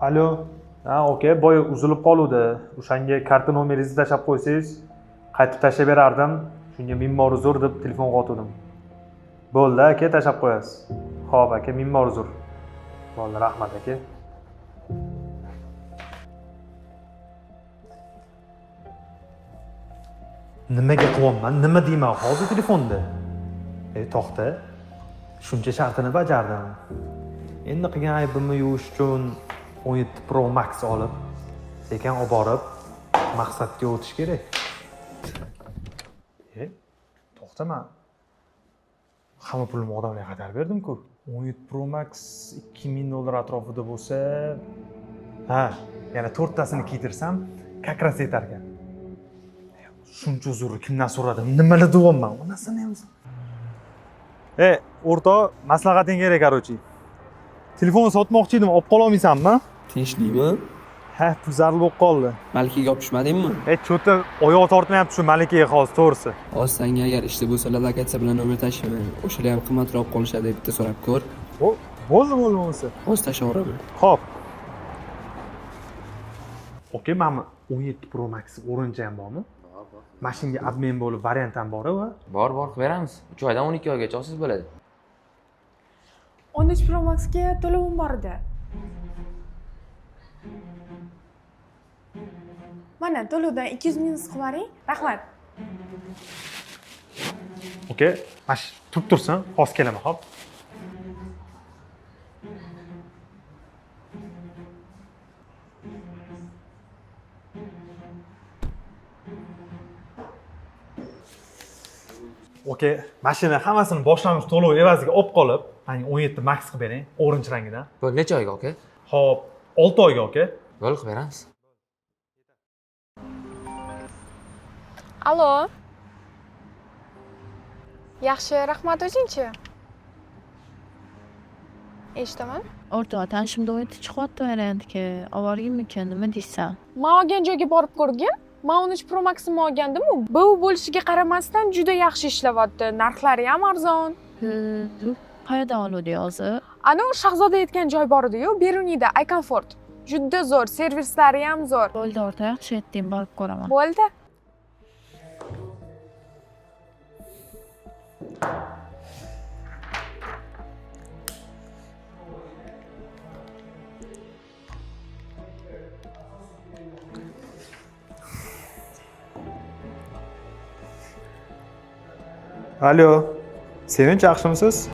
Alo. Ha, okey, boya uzilib qoluvdi. O'shanga karta nomeringizni tashlab qo'ysangiz, qaytib tashlab berardim. Shunga ming bor uzr deb telefonga otgandim. Bo'ldi, aka, tashlab qo'yasiz. Xo'p, aka, ming bor uzr. Bo'ldi, rahmat, aka. Nimaga qilyapman? Nima deyman hozir telefonda? To'xta. Shuncha shartini bajardim. Endi qilgan aybimni yuvish uchun 17 Pro Max olib, sekin olib borib, maqsadga o'tish kerak. To'xta, men hamma pulimni odamlarga qadar berdim-ku. 17 Pro Max $2000 atrofida bo'lsa, ha, yana 4 tasini kiydirsam, как раз yetar ekan. Shuncha uzr kimdan so'radim? Nimalar deyapman? Bu narsani ham. O'rtoq, maslahating kerak, короче. Telefon sotmoqchi edim, olib qola olmaysanmi? Tinchlikmi? Ha, pul bo'lib qoldi. Malikaga olib tushmadingmi? Cho'ta oyoq tortmayapti shu malikaga hozir, to'g'risi. Hozir senga agar ishda bo'lsa, lokatsiya bilan nomer tashlayman. O'shalar ham qimmatroq qolishadi deb bitta so'rab ko'r. Bo'ldi bo'lmasa. Hozir tashlayveraman. Xo'p. Okey, mana 17 Pro Max o'rincha ham bormi? Bor. Mashinaga obmen bo'lib variant ham bor-a? Bor, qilib beramiz. 3 oydan 12 oygacha olsangiz bo'ladi. 13 Pro Maxga to'lovim bor edi. Mana to'lovdan 200 minus qilib bering. Rahmat. Okey, mash turib tursin, hozir kelaman, xo'p. Okey, mashina hammasini boshlang'ich to'lov evaziga olib qolib, mana 17 Max qilib bering, orange rangidan. Bo'ldi, necha oyga, aka? Xo'p, 6 oyga, okey? Bo'ldi, qilib beramiz. Allo. Yaxshi, rahmat, o'zingchi? Eshitaman. O'rtoq, tanishimda 17 chiqyapti variantga. Olborgimmikan, nima deysan? Men olgan joyga borib ko'rgin. Men 13 Pro Max'ni olgandim-ku. Bu bo'lishiga qaramasdan juda yaxshi ishlayapti. Narxlari ham arzon. Qayerdan oluvdi hozir? Ana u Shahzoda aytgan joy bor edi-yu, Beruniyda, iComfort. Juda zo'r, servislari ham zo'r. Bo'ldi, o'rtoq, yaxshi aytding, borib ko'raman. Bo'ldi. Alo. Sevinch, yaxshimisiz?